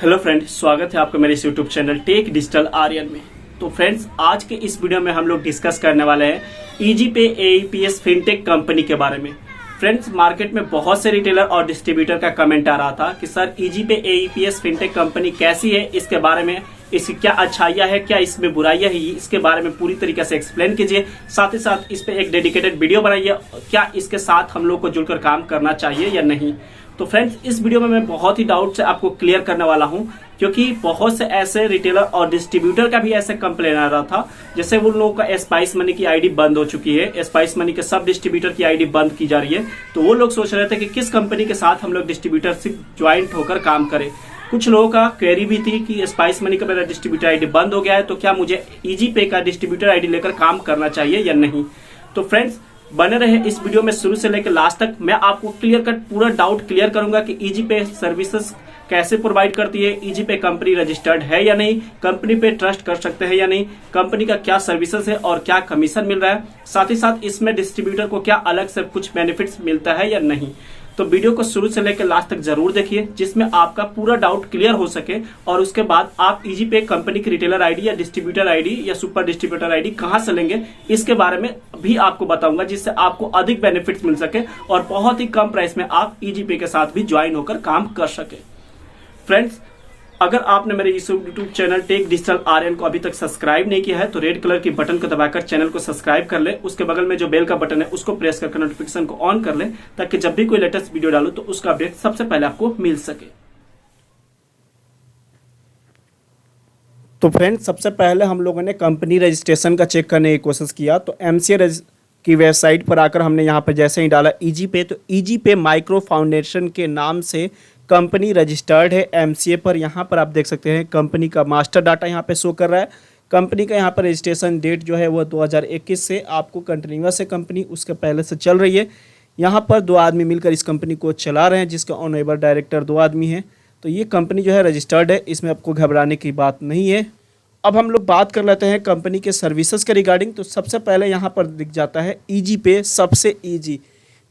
Hello friends, स्वागत है आपका मेरे इस YouTube channel Tech Digital Aryan में। तो फ्रेंड्स, आज के इस वीडियो में हम लोग डिस्कस करने वाले हैं ईजीपे एईपीएस फिनटेक कंपनी के बारे में। फ्रेंड्स, मार्केट में बहुत से रिटेलर और डिस्ट्रीब्यूटर का कमेंट आ रहा था कि सर ईजीपे एईपीएस फिनटेक कंपनी कैसी है, इसके बारे में इसकी क्या अच्छाइयाँ है, क्या इसमें बुराइयाँ है, इसके बारे में पूरी तरीके से एक्सप्लेन कीजिए। साथ ही साथ इस पे एक डेडिकेटेड वीडियो बनाइए, क्या इसके साथ हम लोग को जुड़कर काम करना चाहिए या नहीं। तो फ्रेंड्स, इस वीडियो में मैं बहुत ही डाउट से आपको क्लियर करने वाला हूं, क्योंकि बहुत से ऐसे रिटेलर और डिस्ट्रीब्यूटर का भी ऐसे कंप्लेन आ रहा था, जैसे वो लोगों का स्पाइस मनी की आईडी बंद हो चुकी है, स्पाइस मनी के सब डिस्ट्रीब्यूटर की आईडी बंद की जा रही है। तो वो लोग सोच रहे थे कि किस कंपनी के साथ हम लोग डिस्ट्रीब्यूटरशिप ज्वाइंट होकर काम करें। कुछ लोगों का क्वेरी भी थी कि स्पाइस मनी का मेरा डिस्ट्रीब्यूटर आईडी बंद हो गया है, तो क्या मुझे ईजीपे का डिस्ट्रीब्यूटर आईडी लेकर काम करना चाहिए या नहीं। तो फ्रेंड्स, बने रहे इस वीडियो में शुरू से लेकर लास्ट तक। मैं आपको क्लियर कट पूरा डाउट क्लियर करूंगा कि ईजीपे सर्विसेज कैसे प्रोवाइड करती है, ईजीपे कंपनी रजिस्टर्ड है या नहीं, कंपनी पे ट्रस्ट कर सकते हैं या नहीं, कंपनी का क्या सर्विसेज है और क्या कमीशन मिल रहा है, साथ ही साथ इसमें डिस्ट्रीब्यूटर को क्या अलग से कुछ बेनिफिट्स मिलता है या नहीं। तो वीडियो को शुरू से लेकर लास्ट तक जरूर देखिए, जिसमें आपका पूरा डाउट क्लियर हो सके और उसके बाद आप ईजीपे कंपनी की रिटेलर आईडी या डिस्ट्रीब्यूटर आईडी या सुपर डिस्ट्रीब्यूटर आईडी कहां से लेंगे, इसके बारे में भी आपको बताऊंगा, जिससे आपको अधिक बेनिफिट्स मिल सके और बहुत ही कम प्राइस में आप ईजीपे के साथ भी ज्वाइन होकर काम कर सके। फ्रेंड्स, अगर आपने मेरे इस YouTube channel Tech Digital Aryan को अभी तक सब्सक्राइब नहीं किया है तो रेड कलर की बटन को दबाकर चैनल को सब्सक्राइब कर ले। उसके बगल में जो बेल का बटन है उसको प्रेस करके नोटिफिकेशन को ऑन कर ले, ताकि जब भी कोई लेटेस्ट वीडियो डालो तो उसका अपडेट सबसे पहले आपको मिल सके। तो फ्रेंड्स, सबसे पहले हम लोगों ने कंपनी रजिस्ट्रेशन का चेक करने की कोशिश किया। तो एमसीए की वेबसाइट पर आकर हमने यहाँ पर जैसे ही डाला ईजीपे, तो ईजीपे माइक्रो फाउंडेशन के नाम से कंपनी रजिस्टर्ड है एमसीए पर। यहाँ पर आप देख सकते हैं कंपनी का मास्टर डाटा यहाँ पे शो कर रहा है। कंपनी का यहाँ पर रजिस्ट्रेशन डेट जो है वो 2021 से आपको कंटिन्यूअस है, कंपनी उसके पहले से चल रही है। यहाँ पर दो आदमी मिलकर इस कंपनी को चला रहे हैं, जिसका ऑनरेबल डायरेक्टर दो आदमी हैं। तो ये कंपनी जो है रजिस्टर्ड है, इसमें आपको घबराने की बात नहीं है। अब हम लोग बात कर लेते हैं कंपनी के सर्विसेज के रिगार्डिंग। तो सबसे पहले यहाँ पर दिख जाता है ईजीपे सबसे easy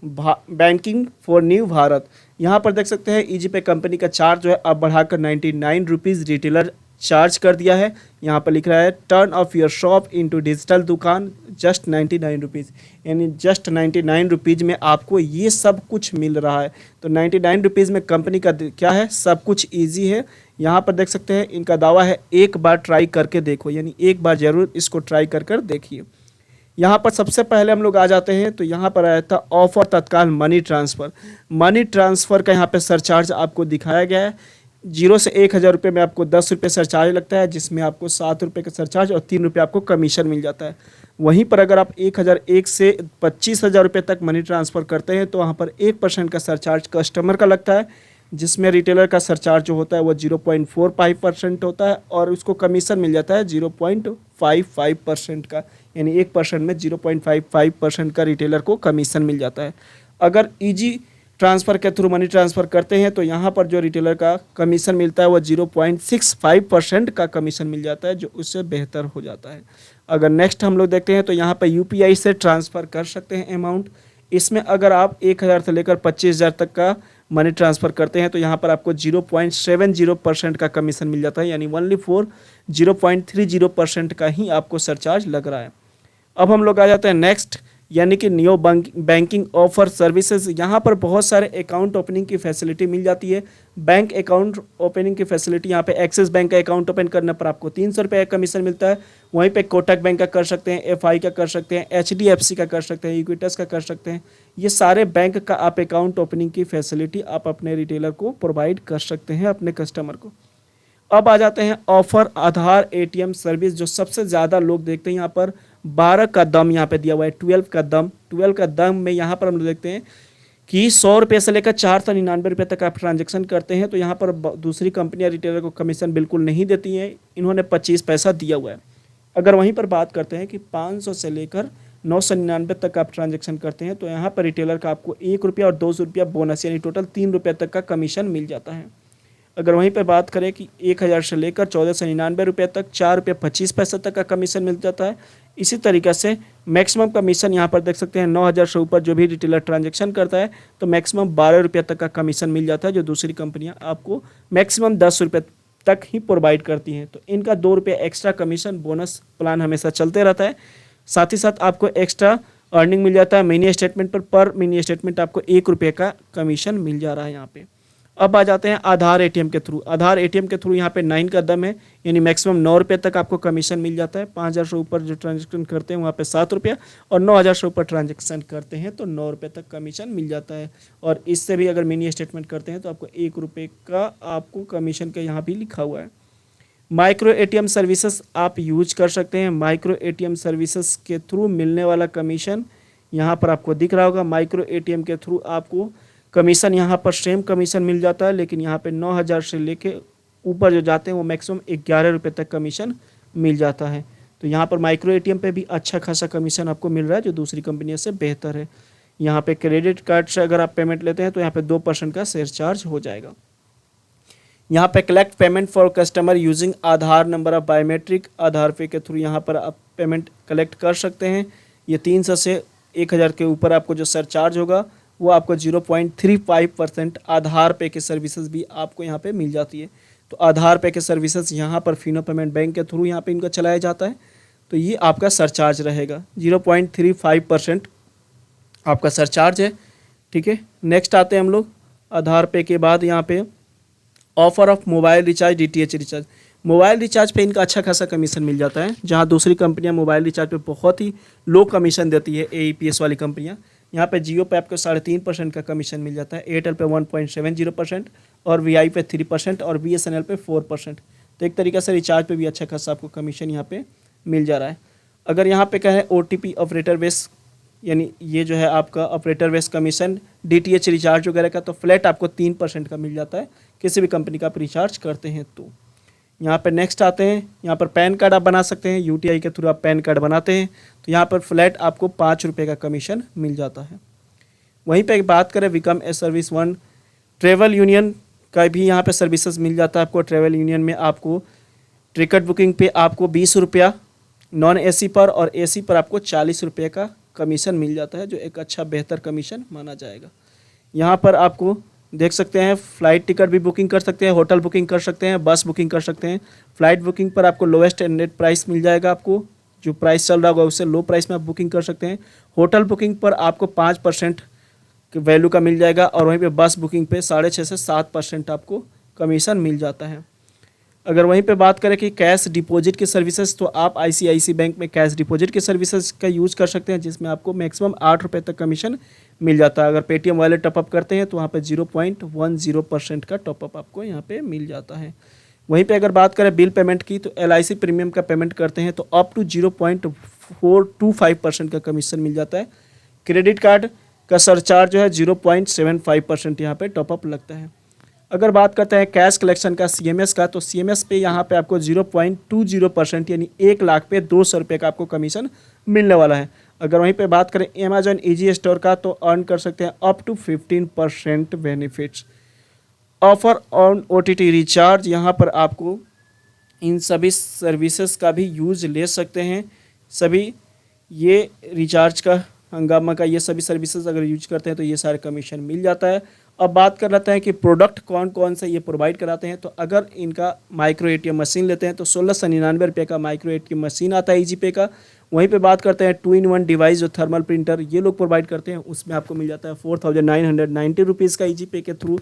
banking for new Bharat. यहाँ पर देख सकते हैं ईजीपे कंपनी का चार्ज जो है अब बढ़ाकर 99 रुपीज़ रिटेलर चार्ज कर दिया है। यहाँ पर लिख रहा है turn off your shop into digital दुकान जस्ट 99 रुपीज़, यानी जस्ट 99 रुपीज़ में आपको ये सब कुछ मिल रहा है। तो 99 रुपीज़ में कंपनी का क्या है, सब कुछ ईजी है। यहाँ पर देख सकते हैं इनका दावा है एक बार ट्राई करके देखो, यानी एक बार ज़रूर इसको ट्राई कर देखिए। यहाँ पर सबसे पहले हम लोग आ जाते हैं, तो यहाँ पर आया था ऑफर तत्काल मनी ट्रांसफ़र। मनी ट्रांसफ़र का यहाँ पे सरचार्ज आपको दिखाया गया है। 0 से 1000 रुपये में आपको 10 रुपये सरचार्ज लगता है, जिसमें आपको 7 रुपये का सरचार्ज और 3 रुपये आपको कमीशन मिल जाता है। वहीं पर अगर आप 1001 से 25,000 रुपये तक मनी ट्रांसफ़र करते हैं तो वहाँ पर 1% का सरचार्ज कस्टमर का लगता है, जिसमें रिटेलर का सरचार्ज जो होता है वो 0.45% होता है और उसको कमीशन मिल जाता है 0.55% का, यानी 1% में 0.55% का रिटेलर को कमीशन मिल जाता है। अगर ईजी ट्रांसफ़र के थ्रू मनी ट्रांसफ़र करते हैं तो यहाँ पर जो रिटेलर का कमीशन मिलता है वो 0.65% का कमीशन मिल जाता है, जो उससे बेहतर हो जाता है। अगर नेक्स्ट हम लोग देखते हैं तो यहाँ पर यूपीआई से ट्रांसफ़र कर सकते हैं अमाउंट। इसमें अगर आप 1000 से लेकर 25,000 तक का मनी ट्रांसफ़र करते हैं तो यहाँ पर आपको 0.70% का कमीशन मिल जाता है, यानी ओनली फॉर 0.30% का ही आपको सरचार्ज लग रहा है। अब हम लोग आ जाते हैं नेक्स्ट, यानी कि न्यू बैंकिंग ऑफर सर्विसेज। यहाँ पर बहुत सारे अकाउंट ओपनिंग की फैसिलिटी मिल जाती है। बैंक अकाउंट ओपनिंग की फैसिलिटी यहाँ पे एक्सिस बैंक का अकाउंट ओपन करने पर आपको 300 रुपये का कमीशन मिलता है। वहीं पे कोटक बैंक का कर सकते हैं, एफआई का कर सकते हैं, एचडीएफसी का कर सकते हैं, इक्विटस का कर सकते हैं। ये सारे बैंक का आप अकाउंट ओपनिंग की फैसिलिटी आप अपने रिटेलर को प्रोवाइड कर सकते हैं अपने कस्टमर को। अब आ जाते हैं ऑफर आधार एटीएम सर्विस, जो सबसे ज़्यादा लोग देखते हैं। यहाँ पर 12 का दम यहाँ पे दिया हुआ है, 12 का दम में यहाँ पर हम लोग देखते हैं कि 100 रुपये से लेकर 499 रुपये तक आप ट्रांजैक्शन करते हैं तो यहाँ पर दूसरी कंपनियाँ रिटेलर को कमीशन बिल्कुल नहीं देती हैं, इन्होंने 25 पैसा दिया हुआ है। अगर वहीं पर बात करते हैं कि 500 से लेकर 999 तक आप ट्रांजैक्शन करते हैं तो यहाँ पर रिटेलर का आपको 1 रुपया और 2 रुपया बोनस, यानी टोटल 3 रुपये तक का कमीशन मिल जाता है। अगर वहीं पर बात करें कि 1000 से लेकर 1499 रुपये तक 4 रुपये 25 पैसे तक का कमीशन मिल जाता है। इसी तरीके से मैक्सिमम कमीशन यहाँ पर देख सकते हैं 9000 से ऊपर जो भी रिटेलर ट्रांजैक्शन करता है तो मैक्सिमम 12 रुपये तक का कमीशन मिल जाता है, जो दूसरी कंपनियाँ आपको मैक्सिमम 10 रुपये तक ही प्रोवाइड करती हैं। तो इनका 2 रुपये एक्स्ट्रा कमीशन बोनस प्लान हमेशा चलते रहता है। साथ ही साथ आपको एक्स्ट्रा अर्निंग मिल जाता है मिनी स्टेटमेंट पर मिनी स्टेटमेंट आपको 1 रुपये का कमीशन मिल जा रहा है यहाँ पे। अब आ जाते हैं आधार एटीएम के थ्रू। आधार एटीएम के थ्रू यहाँ पे 9 का दम है, यानी मैक्सिमम 9 रुपये तक आपको कमीशन मिल जाता है। 5,000 से ऊपर जो ट्रांजेक्शन करते हैं वहाँ पे 7 रुपया, और 9,000 से ऊपर ट्रांजेक्शन करते हैं तो 9 रुपये तक कमीशन मिल जाता है। और इससे भी अगर मिनी स्टेटमेंट करते हैं तो आपको 1 रुपये का आपको कमीशन का यहाँ भी लिखा हुआ है। माइक्रो एटीएम सर्विसेज आप यूज कर सकते हैं। माइक्रो एटीएम सर्विसेज के थ्रू मिलने वाला कमीशन यहाँ पर आपको दिख रहा होगा। माइक्रो एटीएम के थ्रू आपको कमीशन यहाँ पर सेम कमीशन मिल जाता है, लेकिन यहाँ पे 9,000 से लेके ऊपर जो जाते हैं वो मैक्सिमम 11 रुपये तक कमीशन मिल जाता है। तो यहाँ पर माइक्रो एटीएम पे भी अच्छा खासा कमीशन आपको मिल रहा है, जो दूसरी कंपनियों से बेहतर है। यहाँ पे क्रेडिट कार्ड से अगर आप पेमेंट लेते हैं तो यहाँ पे 2% का शेयर चार्ज हो जाएगा। यहाँ पे collect payment for customer using Aadhaar number of biometric, Aadhaar pay के थ्रू यहाँ पर आप पेमेंट कलेक्ट कर सकते हैं। ये 300 से 1,000 के ऊपर आपको जो सर चार्ज होगा वो आपको 0.35% आधार पे के सर्विसेज भी आपको यहाँ पे मिल जाती है। तो आधार पे के सर्विसेज यहाँ पर फिनो पेमेंट बैंक के थ्रू यहाँ पे इनका चलाया जाता है, तो ये आपका सरचार्ज रहेगा। 0.35% आपका सरचार्ज है। ठीक है, नेक्स्ट आते हैं हम लोग आधार पे के बाद यहाँ पे offer of mobile recharge, DTH recharge. Mobile recharge पे इनका अच्छा खासा कमीशन मिल जाता है, जहाँ दूसरी कंपनियाँ मोबाइल रिचार्ज पे बहुत ही लो कमीशन देती है, AEPS वाली कंपनियाँ। यहाँ पे जियो पे आपको 3.5% का कमीशन मिल जाता है, एयरटेल पे 1.70% और VI पे 3% और BSNL पे 4%। तो एक तरीके से रिचार्ज पे भी अच्छा खासा आपको कमीशन यहाँ पे मिल जा रहा है। अगर यहाँ पे कहें OTP ऑपरेटर बेस, यानी ये जो है आपका operator base commission DTH recharge वगैरह का, तो फ्लैट आपको 3% का मिल जाता है किसी भी कंपनी का आप रिचार्ज करते हैं तो। यहाँ पर नेक्स्ट आते हैं, यहाँ पर पैन कार्ड आप बना सकते हैं, UTI के थ्रू आप पैन कार्ड बनाते हैं तो यहाँ पर फ्लैट आपको 5 रुपये का कमीशन मिल जाता है। वहीं पे बात करें become a service one, travel union का भी यहाँ पे सर्विसेज मिल जाता है आपको। ट्रेवल यूनियन में आपको टिकट बुकिंग पे आपको 20 रुपया नॉन AC पर, और AC पर आपको 40 रुपये का कमीशन मिल जाता है, जो एक अच्छा बेहतर कमीशन माना जाएगा। यहाँ पर आपको देख सकते हैं फ़्लाइट टिकट भी बुकिंग कर सकते हैं, होटल बुकिंग कर सकते हैं, बस बुकिंग कर सकते हैं। फ़्लाइट बुकिंग पर आपको लोएस्ट नेट प्राइस मिल जाएगा, आपको जो प्राइस चल रहा होगा उससे लो प्राइस में आप बुकिंग कर सकते हैं। होटल बुकिंग पर आपको 5% वैल्यू का मिल जाएगा, और वहीं पे बस बुकिंग पे 6.5 से 7% आपको कमीशन मिल जाता है। अगर वहीं पे बात करें कि कैश डिपॉजिट की सर्विसेज, तो आप ICICI बैंक में कैश डिपॉजिट की सर्विसेज का यूज़ कर सकते हैं, जिसमें आपको मैक्सिमम 8 रुपये तक कमीशन मिल जाता है। अगर पेटीएम वॉलेट टॉपअप करते हैं तो वहाँ पे 0.10% का टॉपअप आपको यहाँ पे मिल जाता है। वहीं पे अगर बात करें बिल पेमेंट की, तो LIC प्रीमियम का पेमेंट करते हैं तो अप टू 0.425% का कमीशन मिल जाता है। क्रेडिट कार्ड का सरचार्ज जो है 0.75% यहाँ पे टॉपअप लगता है। अगर बात करते हैं कैश कलेक्शन का CMS का, तो CMS पे यहाँ पे आपको 0.20% यानी 1 लाख पे 200 रुपये का आपको कमीशन मिलने वाला है। अगर वहीं पे बात करें Amazon EG स्टोर का, तो अर्न कर सकते हैं up to 15% benefits. Offer on OTT recharge, यहाँ पर आपको इन सभी सर्विसेज का भी यूज़ ले सकते हैं। सभी ये रिचार्ज का हंगामा का ये सभी सर्विसेज अगर यूज करते हैं तो ये सारे कमीशन मिल जाता है। अब बात कर लेते हैं कि प्रोडक्ट कौन कौन से ये प्रोवाइड कराते हैं। तो अगर इनका माइक्रो ATM मशीन लेते हैं तो 1699 रुपये का माइक्रो ATM मशीन आता है EG पे का। वहीं पे बात करते हैं 2-in-1 डिवाइस जो थर्मल प्रिंटर ये लोग प्रोवाइड करते हैं, उसमें आपको मिल जाता है 4,990 रुपीज़ का EG पे के थ्रू।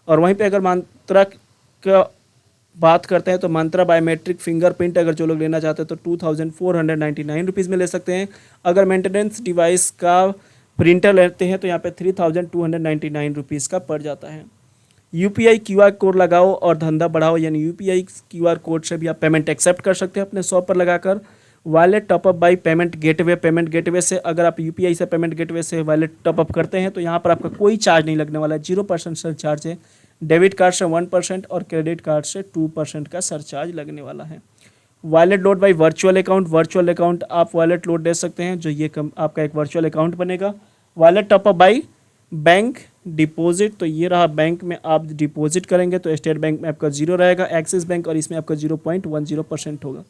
और वहीं पे अगर मंत्रा का बात करते हैं तो मंत्रा बायोमेट्रिक फिंगरप्रिंट अगर जो लोग लेना चाहते हैं तो 2,499 रुपीज़ में ले सकते हैं। अगर मेंटेनेंस डिवाइस का प्रिंटर लेते हैं तो यहाँ पे 3,299 रुपीज़ का पड़ जाता है। UPI QR कोड लगाओ और धंधा बढ़ाओ, यानी UPI QR कोड से भी आप पेमेंट एक्सेप्ट कर सकते हैं अपने शॉप पर लगाकर। Wallet top up by payment gateway से अगर आप UPI से पेमेंट गेटवे से वॉलेट टॉपअप करते हैं तो यहाँ पर आपका कोई चार्ज नहीं लगने वाला है, 0% सरचार्ज है। डेबिट कार्ड से 1% और क्रेडिट कार्ड से 2% का सरचार्ज लगने वाला है। Wallet load by virtual account आप वॉलेट लोड दे सकते हैं, जो ये आपका एक वर्चुअल अकाउंट बनेगा। Wallet top up by bank deposit, तो ये रहा बैंक में आप डिपॉजिट करेंगे तो स्टेट बैंक में आपका 0 रहेगा, एक्सिस बैंक और इसमें आपका 0.10% होगा।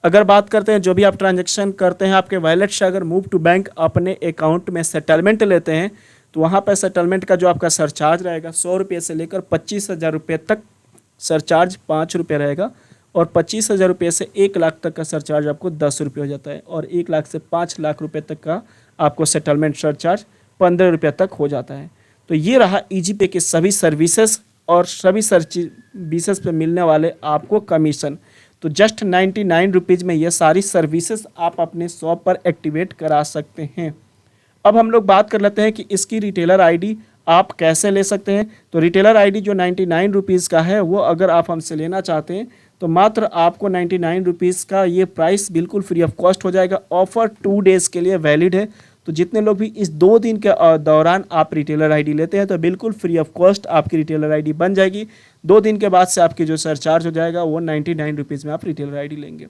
अगर बात करते हैं जो भी आप ट्रांजैक्शन करते हैं आपके वॉलेट से अगर मूव टू बैंक अपने अकाउंट में सेटलमेंट लेते हैं तो वहाँ पर सेटलमेंट का जो आपका सरचार्ज रहेगा 100 रुपये से लेकर 25,000 रुपये तक सरचार्ज 5 रुपये रहेगा और 25,000 रुपये से 1 लाख तक का सरचार्ज आपको 10 रुपये हो जाता है और 1 लाख से 5 लाख रुपये तक का आपको सेटलमेंट सरचार्ज 15 रुपये तक हो जाता है। तो ये रहा ईजी पे के सभी सर्विसेज और सभी सर्विसेज पे मिलने वाले आपको कमीशन। तो जस्ट 99 रुपीज़ में ये सारी सर्विसेज आप अपने शॉप पर एक्टिवेट करा सकते हैं। अब हम लोग बात कर लेते हैं कि इसकी रिटेलर आईडी आप कैसे ले सकते हैं। तो रिटेलर आईडी जो 99 रुपीज़ का है वो अगर आप हमसे लेना चाहते हैं तो मात्र आपको 99 रुपीज़ का ये प्राइस बिल्कुल फ्री ऑफ कॉस्ट हो जाएगा। ऑफ़र 2 डेज़ के लिए वैलिड है। तो जितने लोग भी इस 2 दिन के दौरान आप रिटेलर आईडी लेते हैं तो बिल्कुल फ्री ऑफ कॉस्ट आपकी रिटेलर आईडी बन जाएगी। 2 दिन के बाद से आपकी जो सरचार्ज हो जाएगा वो 99 रुपीज़ में आप रिटेलर आईडी लेंगे।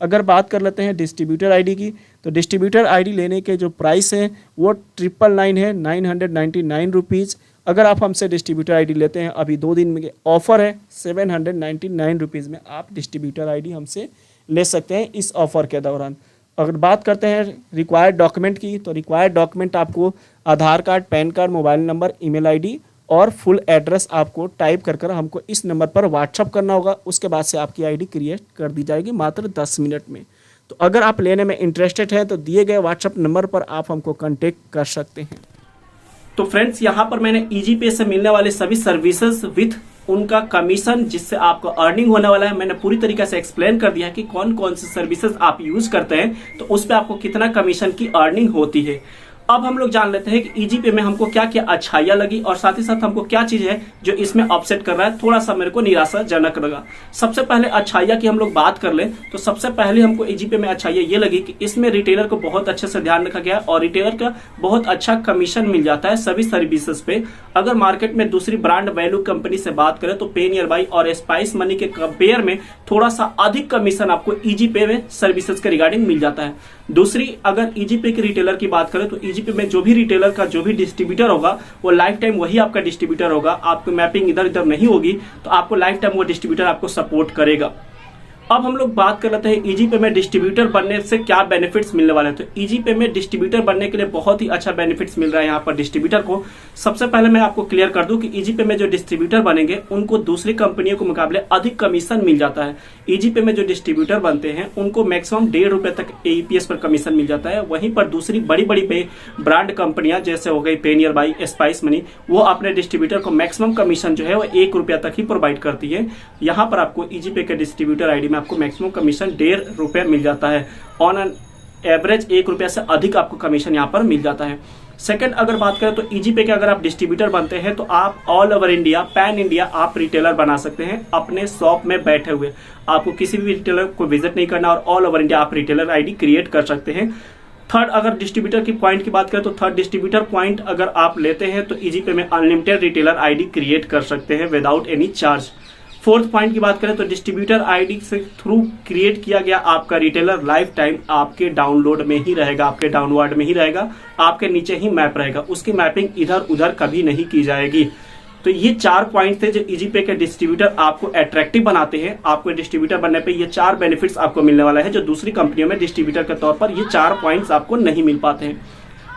अगर बात कर लेते हैं डिस्ट्रीब्यूटर आईडी की, तो डिस्ट्रीब्यूटर आईडी लेने के जो प्राइस हैं वो 999 है, 999 रुपीज़। अगर आप हमसे डिस्ट्रीब्यूटर आईडी लेते हैं, अभी 2 दिन में ऑफ़र है, 799 रुपीज़ में आप डिस्ट्रीब्यूटर आईडी हमसे ले सकते हैं इस ऑफ़र के दौरान। अगर बात करते हैं रिक्वायर्ड डॉक्यूमेंट की, तो रिक्वायर्ड डॉक्यूमेंट आपको Aadhaar card, PAN card, mobile number, email ID और फुल एड्रेस आपको टाइप कर हमको इस नंबर पर व्हाट्सअप करना होगा। उसके बाद से आपकी आईडी क्रिएट कर दी जाएगी मात्र 10 मिनट में। तो अगर आप लेने में इंटरेस्टेड हैं तो दिए गए व्हाट्सअप नंबर पर आप हमको कांटेक्ट कर सकते हैं। तो फ्रेंड्स, यहाँ पर मैंने ईजी पे से मिलने वाले सभी सर्विसेज विथ उनका कमीशन जिससे आपको अर्निंग होने वाला है, मैंने पूरी तरीके से एक्सप्लेन कर दिया है कि कौन कौन से सर्विसेज आप यूज करते हैं तो उस पर आपको कितना कमीशन की अर्निंग होती है। अब हम लोग जान लेते हैं कि ईजी पे में हमको क्या क्या अच्छाइयाँ लगी और साथ ही साथ हमको क्या चीज है जो इसमें अपसेट कर रहा है, थोड़ा सा मेरे को निराशाजनक लगा। सबसे पहले अच्छाइयाँ की हम लोग बात कर ले तो सबसे पहले हमको ईजी पे में अच्छाइयाँ ये लगी कि इसमें रिटेलर को बहुत अच्छे से ध्यान रखा गया और रिटेलर का बहुत अच्छा कमीशन मिल जाता है सभी सर्विसेज पे। अगर मार्केट में दूसरी ब्रांड वैल्यू कंपनी से बात करें तो पे नियर बाई और स्पाइस मनी के कंपेयर में थोड़ा सा अधिक कमीशन आपको ईजी पे में सर्विसेज के रिगार्डिंग मिल जाता है। दूसरी, अगर ईजी पे के रिटेलर की बात करें तो ईजी पे में जो भी रिटेलर का जो भी डिस्ट्रीब्यूटर होगा वो लाइफ टाइम वही आपका डिस्ट्रीब्यूटर होगा। आपको मैपिंग इधर उधर नहीं होगी तो आपको लाइफ टाइम वो डिस्ट्रीब्यूटर आपको सपोर्ट करेगा। अब हम लोग बात कर लेते हैं ईजी पे में डिस्ट्रीब्यूटर बनने से क्या बेनिफिट्स मिलने वाले हैं। तो ईजी पे में डिस्ट्रीब्यूटर बनने के लिए बहुत ही अच्छा बेनिफिट्स मिल रहा है यहाँ पर डिस्ट्रीब्यूटर को। सबसे पहले मैं आपको क्लियर कर दूं कि ईजी पे में जो डिस्ट्रीब्यूटर बनेंगे उनको दूसरी कंपनियों के मुकाबले अधिक कमीशन मिल जाता है। ईजी पे में जो डिस्ट्रीब्यूटर बनते हैं उनको मैक्सिमम 1.5 रुपए तक AEPS पर कमीशन मिल जाता है। वहीं पर दूसरी बड़ी बड़ी ब्रांड कंपनियां जैसे हो गई पे नियर बाई, स्पाइस मनी, वो अपने डिस्ट्रीब्यूटर को मैक्सिमम कमीशन जो है वो 1 रुपया तक ही प्रोवाइड करती है। यहाँ पर आपको ईजी पे के डिस्ट्रीब्यूटर आईडी में आपको मैक्सिमम कमीशन 1.5 रुपया मिल जाता है। ऑन एन एवरेज 1 रुपया से अधिक आपको कमीशन यहाँ पर मिल जाता है। सेकंड, अगर बात करें तो ईजी पे के अगर आप डिस्ट्रीब्यूटर बनते हैं तो आप all over India, pan India आप रिटेलर बना सकते हैं अपने शॉप में बैठे हुए। आपको किसी भी रिटेलर को विजिट नहीं करना और ऑल ओवर इंडिया आप रिटेलर आईडी क्रिएट कर सकते हैं। थर्ड, अगर डिस्ट्रीब्यूटर की पॉइंट की बात करें तो थर्ड डिस्ट्रीब्यूटर पॉइंट अगर आप लेते हैं तो ईजी पे में अनलिमिटेड रिटेलर आईडी क्रिएट कर सकते हैं without any charge. Fourth point की बात करें तो डिस्ट्रीब्यूटर आईडी से थ्रू क्रिएट किया गया आपका रिटेलर लाइफ टाइम आपके डाउनलोड में ही रहेगा, आपके डाउनवर्ड में ही रहेगा, आपके नीचे ही मैप रहेगा, उसकी मैपिंग इधर उधर कभी नहीं की जाएगी। तो ये 4 पॉइंट थे जो ईजी पे के डिस्ट्रीब्यूटर आपको अट्रैक्टिव बनाते हैं। आपको डिस्ट्रीब्यूटर बनने पे ये 4 बेनिफिट्स आपको मिलने वाला है जो दूसरी कंपनियों में डिस्ट्रीब्यूटर के तौर पर ये 4 पॉइंट्स आपको नहीं मिल पाते हैं।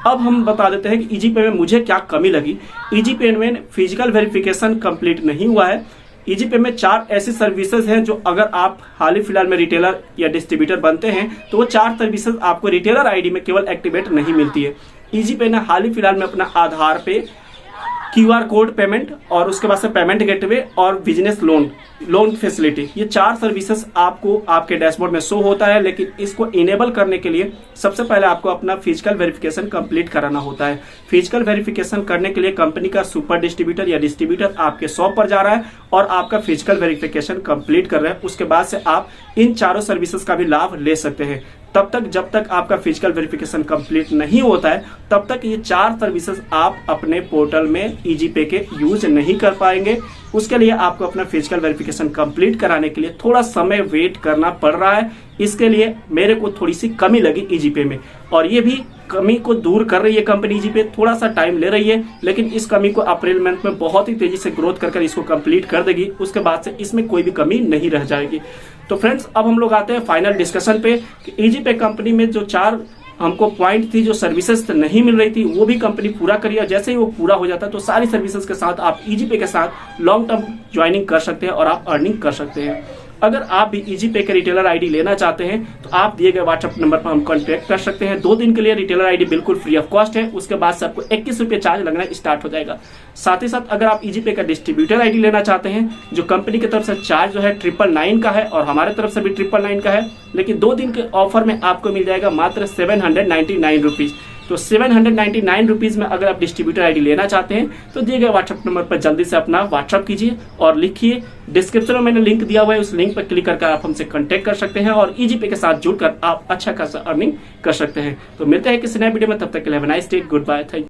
अब हम बता देते हैं कि ईजी पे में मुझे क्या कमी लगी। ईजी पे में फिजिकल वेरिफिकेशन कंप्लीट नहीं हुआ है। ईजी पे में 4 ऐसी सर्विसेज हैं जो अगर आप हाल ही फिलहाल में रिटेलर या डिस्ट्रीब्यूटर बनते हैं तो वो 4 सर्विसेज आपको रिटेलर आईडी में केवल एक्टिवेट नहीं मिलती है। ईजी पे ने हाल ही फिलहाल में अपना आधार पे QR कोड पेमेंट और उसके बाद से पेमेंट गेटवे और बिजनेस लोन फैसिलिटी, ये 4 सर्विसेज आपको आपके डैशबोर्ड में शो होता है। लेकिन इसको इनेबल करने के लिए सबसे पहले आपको अपना फिजिकल वेरिफिकेशन कंप्लीट कराना होता है। फिजिकल वेरिफिकेशन करने के लिए कंपनी का सुपर डिस्ट्रीब्यूटर या डिस्ट्रीब्यूटर आपके शॉप पर जा रहा है और आपका फिजिकल वेरिफिकेशन कंप्लीट कर रहे हैं। उसके बाद से आप इन 4 सर्विसेज का भी लाभ ले सकते हैं। तब तक जब तक आपका फिजिकल वेरिफिकेशन कंप्लीट नहीं होता है तब तक ये 4 सर्विसेज आप अपने पोर्टल में ईजी पे के यूज नहीं कर पाएंगे। उसके लिए आपको अपना फिजिकल वेरिफिकेशन कंप्लीट कराने के लिए थोड़ा समय वेट करना पड़ रहा है। इसके लिए मेरे को थोड़ी सी कमी लगी ईजी पे में और ये भी कमी को दूर कर रही है कंपनी ईजी पे। थोड़ा सा टाइम ले रही है लेकिन इस कमी को अप्रैल मंथ में बहुत ही तेजी से ग्रोथ कर इसको कंप्लीट कर देगी। उसके बाद से इसमें कोई भी कमी नहीं रह जाएगी। तो फ्रेंड्स, अब हम लोग आते हैं फाइनल डिस्कशन पे कि ईजी पे कंपनी में जो 4 हमको पॉइंट थी, जो सर्विसेज नहीं मिल रही थी, वो भी कंपनी पूरा करी। और जैसे ही वो पूरा हो जाता है तो सारी सर्विसेज के साथ आप ईजीपे के साथ लॉन्ग टर्म ज्वाइनिंग कर सकते हैं और आप अर्निंग कर सकते हैं। अगर आप भी ईजीपे के रिटेलर आईडी लेना चाहते हैं तो आप दिए गए व्हाट्सएप नंबर पर हम कॉन्टैक्ट कर सकते हैं। 2 दिन के लिए रिटेलर आईडी बिल्कुल फ्री ऑफ कॉस्ट है, उसके बाद से आपको 21 रुपये चार्ज लगना स्टार्ट हो जाएगा। साथ ही साथ अगर आप ईजीपे का डिस्ट्रीब्यूटर आईडी लेना चाहते हैं, जो कंपनी की तरफ से चार्ज जो है 999 का है और हमारे तरफ से भी 999 का है, लेकिन 2 दिन के ऑफर में आपको मिल जाएगा मात्र 799 रुपीज। तो 799 रुपीज में अगर आप डिस्ट्रीब्यूटर आईडी लेना चाहते हैं तो दिए गए व्हाट्सएप नंबर पर जल्दी से अपना व्हाट्सएप कीजिए और लिखिए। डिस्क्रिप्शन में मैंने लिंक दिया हुआ है, उस लिंक पर क्लिक करके आप हमसे कांटेक्ट कर सकते हैं और ईजीपे के साथ जुड़कर आप अच्छा खासा अर्निंग कर सकते हैं। तो मिलते हैं किसी नए वीडियो में, तब तक के लिए have a nice day, good bye, thank you.